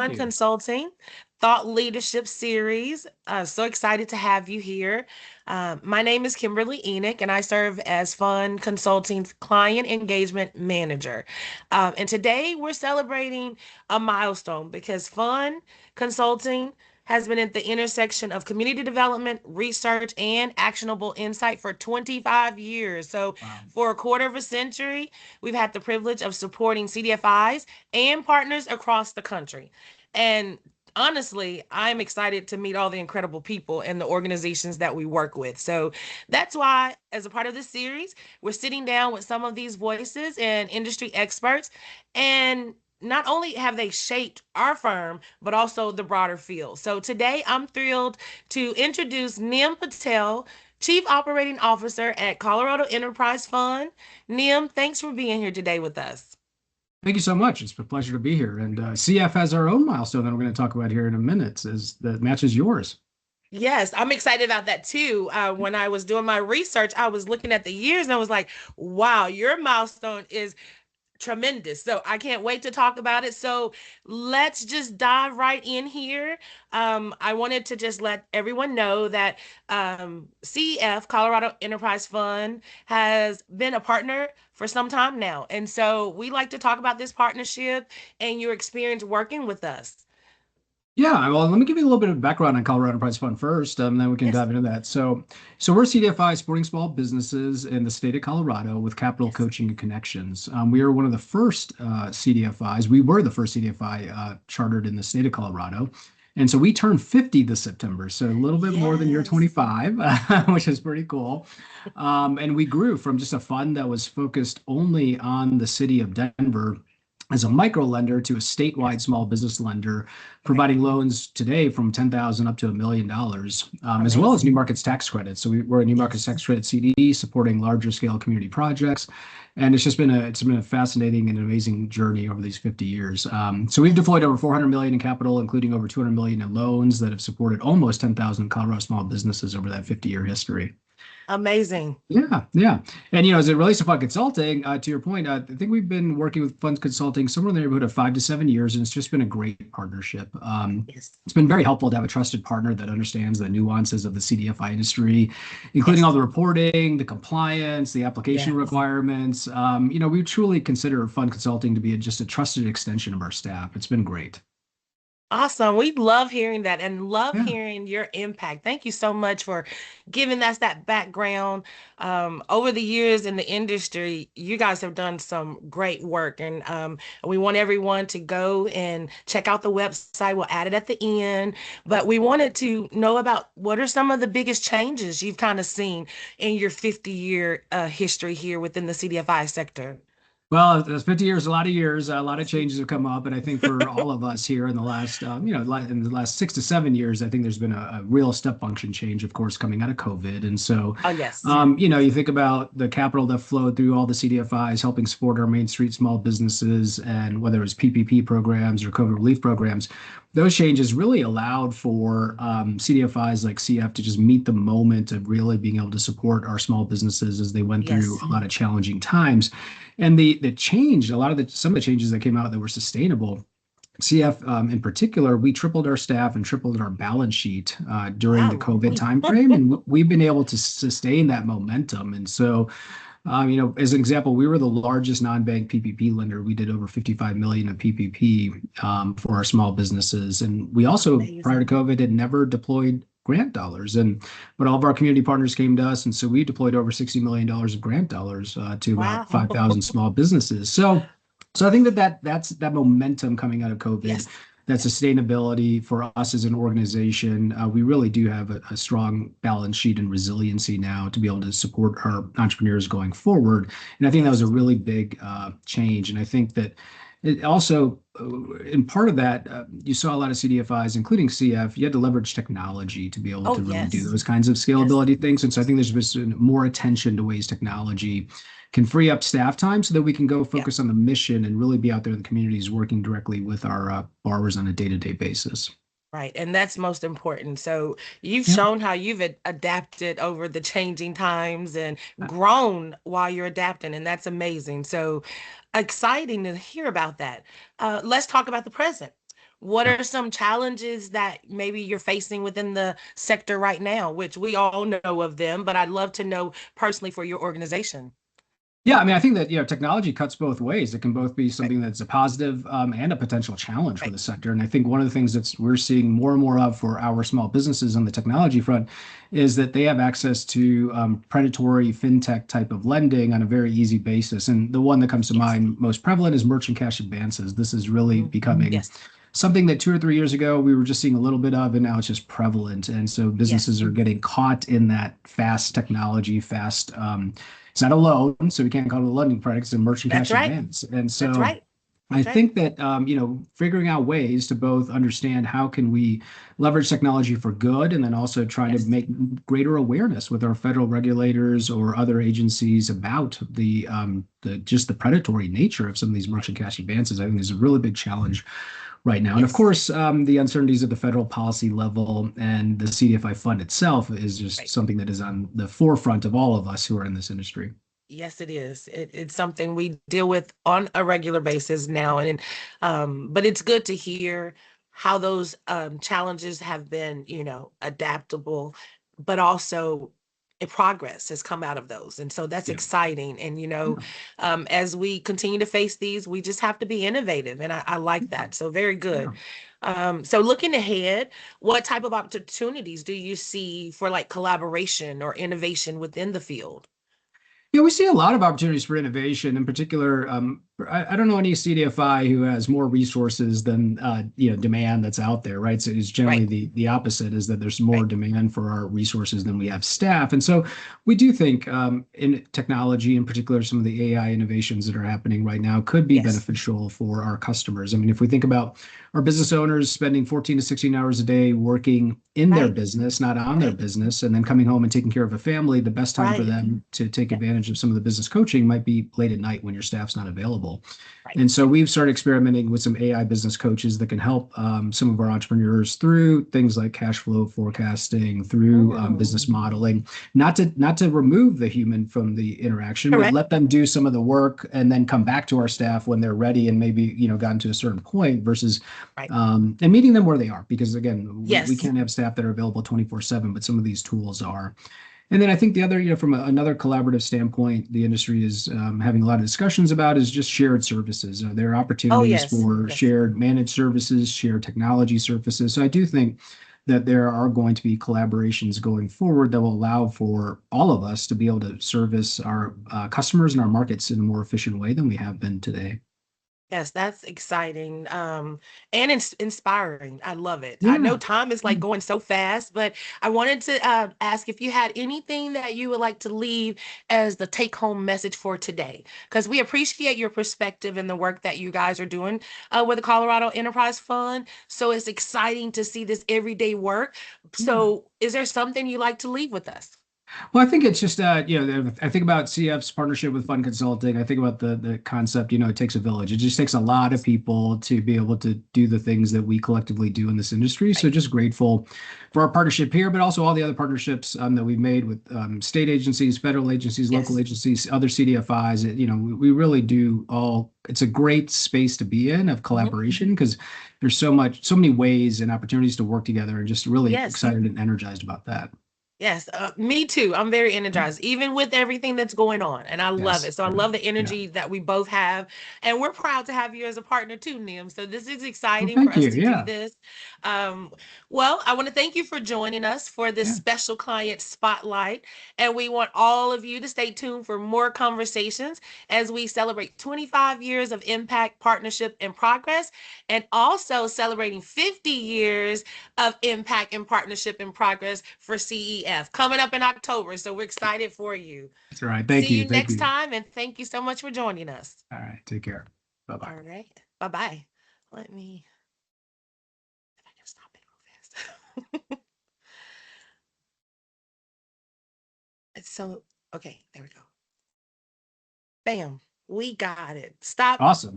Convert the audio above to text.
Fun you. Consulting Thought Leadership Series. So excited to have you here. My name is Kimberly Enoch, and I serve as Fun Consulting's Client Engagement Manager. And today we're celebrating a milestone because Fun Consulting has been at the intersection of community development, research, and actionable insight for 25 years. So, Wow. for a quarter of a century, we've had the privilege of supporting CDFIs and partners across the country. And honestly, I'm excited to meet all the incredible people and the organizations that we work with. So that's why, as a part of this series, we're sitting down with some of these voices and industry experts. And not only have they shaped our firm, but also the broader field. So today, I'm thrilled to introduce Nim Patel, Chief Operating Officer at Colorado Enterprise Fund. Nim, thanks for being here today with us. Thank you so much. It's a pleasure to be here. And CF has our own milestone that we're going to talk about here in a minute, as that matches yours. Yes, I'm excited about that too. When I was doing my research, I was looking at the years and I was like, wow, your milestone is tremendous. So I can't wait to talk about it. So let's just dive right in here. I wanted to just let everyone know that CEF, Colorado Enterprise Fund, has been a partner for some time now. And so we like to talk about this partnership and your experience working with us. Yeah, well, let me give you a little bit of background on Colorado Enterprise Fund first, then we can Yes, dive into that. So we're CDFI supporting small businesses in the state of Colorado with capital yes. coaching and connections. We are one of the first CDFIs. We were the first CDFI chartered in the state of Colorado. And so we turned 50 this September, so a little bit more than your Yes. 25, which is pretty cool. And we grew from just a fund that was focused only on the city of Denver as a micro lender to a statewide small business lender, Right. providing loans today from 10,000 up to $1 million, as well as Amazing. new markets tax credits. So we're a new markets Yes. tax credit CD supporting larger scale community projects, and it's been a fascinating and amazing journey over these 50 years. So we've deployed over 400 million in capital, including over 200 million in loans that have supported almost 10,000 Colorado small businesses over that 50-year history. Amazing. Yeah, yeah. And as it relates to fund consulting, to your point, I think we've been working with fund consulting somewhere in the neighborhood of 5 to 7 years, and it's just been a great partnership. Yes. It's been very helpful to have a trusted partner that understands the nuances of the CDFI industry, including all Yes. the reporting, the compliance, the application Yes. requirements. We truly consider fund consulting to be just a trusted extension of our staff. It's been great. Awesome. We love hearing that and love Yeah. hearing your impact. Thank you so much for giving us that background. Over the years in the industry, you guys have done some great work, and we want everyone to go and check out the website. We'll add it at the end. But we wanted to know about what are some of the biggest changes you've kind of seen in your 50-year history here within the CDFI sector. Well, that's 50 years, a lot of years, a lot of changes have come up. And I think for all of us here in the last, in the last 6 to 7 years, I think there's been a real step function change, of course, coming out of COVID. And so, Oh, yes. you think about the capital that flowed through all the CDFIs, helping support our Main Street small businesses, and whether it was PPP programs or COVID relief programs, those changes really allowed for CDFIs like CF to just meet the moment of really being able to support our small businesses as they went through Yes. a lot of challenging times. And the change, a lot of some of the changes that came out that were sustainable. CF in particular, we tripled our staff and tripled our balance sheet during the Wow. COVID timeframe, and we've been able to sustain that momentum. And so, as an example, we were the largest non-bank PPP lender. We did over 55 million of PPP for our small businesses, and we also, prior to Amazing. COVID, had never deployed grant dollars. But all of our community partners came to us, and so we deployed over $60 million of grant dollars to about Wow. 5,000 small businesses. So I think that's that momentum coming out of COVID, Yes. that sustainability for us as an organization. We really do have a strong balance sheet and resiliency now to be able to support our entrepreneurs going forward. And I think that was a Yes. really big change. And I think that it also, in part of that, you saw a lot of CDFIs, including CF. You had to leverage technology to be able Oh, to really do yes. those kinds of Yes. scalability things. And so I think there's been more attention to ways technology can free up staff time so that we can go Yeah. focus on the mission and really be out there in the communities working directly with our borrowers on a day-to-day basis. Right. And that's most important. So you've Yeah. shown how you've adapted over the changing times and grown while you're adapting. And that's amazing. So exciting to hear about that. Let's talk about the present. What Yeah. are some challenges that maybe you're facing within the sector right now, which we all know of them, but I'd love to know personally for your organization. Yeah, I mean, I think that technology cuts both ways. It can both be Right, something that's a positive and a potential challenge for right. the sector. And I think one of the things that we're seeing more and more of for our small businesses on the technology front is that they have access to predatory fintech type of lending on a very easy basis. And the one that comes to Yes. mind most prevalent is merchant cash advances. This is really Mhm. becoming Yes. something that 2 or 3 years ago we were just seeing a little bit of, and now it's just prevalent. And so businesses Yes. are getting caught in that fast technology, fast. It's not a loan, so we can't call it a lending product. It's a merchant That's cash right. advance. And That's so right. I That's right. think that figuring out ways to both understand how can we leverage technology for good, and then also trying to Yes. make greater awareness with our federal regulators or other agencies about the just the predatory nature of some of these Right. merchant cash advances. I think is a really big challenge right now. And of Yes. course, the uncertainties at the federal policy level and the CDFI fund itself is just Right. something that is on the forefront of all of us who are in this industry. Yes, it is. It's something we deal with on a regular basis now, and but it's good to hear how those challenges have been, adaptable, but also a progress has come out of those, and so that's Yeah. exciting. And Yeah. as we continue to face these, we just have to be innovative, and I like that. So very good. Yeah. So looking ahead, what type of opportunities do you see for like collaboration or innovation within the field? Yeah, we see a lot of opportunities for innovation. In particular, I don't know any CDFI who has more resources than demand that's out there, right? So it's generally Right. the opposite is that there's more Right. demand for our resources than we have staff, and so we do think in technology, in particular, some of the AI innovations that are happening right now could be Yes. beneficial for our customers. I mean, if we think about our business owners spending 14 to 16 hours a day working in their Right. business, not on their Right. business, and then coming home and taking care of a family, the best time for Right. them to take Yeah. advantage of some of the business coaching might be late at night when your staff's not available. Right. And so we've started experimenting with some AI business coaches that can help some of our entrepreneurs through things like cash flow forecasting, through business Mm. modeling, not to remove the human from the interaction, but Correct. let them do some of the work and then come back to our staff when they're ready and maybe gotten to a certain point versus Right. and meeting them where they are. Because again, we Yes. can't have staff that are available 24/7, but some of these tools are. And then I think the other, from another collaborative standpoint, the industry is having a lot of discussions about is just shared services. There are Oh, opportunities yes. for Yes. shared managed services, shared technology services. So I do think that there are going to be collaborations going forward that will allow for all of us to be able to service our customers and our markets in a more efficient way than we have been today. Yes, that's exciting, and inspiring. I love it. I know Yeah. time is like going so fast, but I wanted to ask if you had anything that you would like to leave as the take-home message for today, because we appreciate your perspective and the work that you guys are doing with the Colorado Enterprise Fund. So it's exciting to see this everyday work. Yeah. So, is there something you like to leave with us? Well, I think it's just I think about CF's partnership with Fund Consulting. I think about the concept. It takes a village. It just takes a lot of people to be able to do the things that we collectively do in this industry. So Right. just grateful for our partnership here, but also all the other partnerships that we've made with state agencies, federal agencies, local Yes. agencies, other CDFIs. We really do all. It's a great space to be in of Mhm. collaboration because there's so many ways and opportunities to work together, and just really Yes. excited and energized about that. Yes, me too. I'm very energized, even with everything that's going on, and I love Yes. it. So I Yeah. love the Yeah. energy that we both have, and we're proud to have you as a partner too, Nim. So this is Well, exciting for thank us you. to do Yeah. this. Um, well, I want to thank you for joining us for this Yeah. special client spotlight, and we want all of you to stay tuned for more conversations as we celebrate 25 years of impact, partnership, and progress, and also celebrating 50 years of impact and partnership and progress for CEF coming up in October. So we're excited for you. That's all right. Thank See you. you Thank next you. time, and thank you so much for joining us. All right. Take care. Bye bye. All right. Bye bye. Let me, if I can stop it real fast. It's so, okay, there we go. Bam. We got it. Stop. Awesome.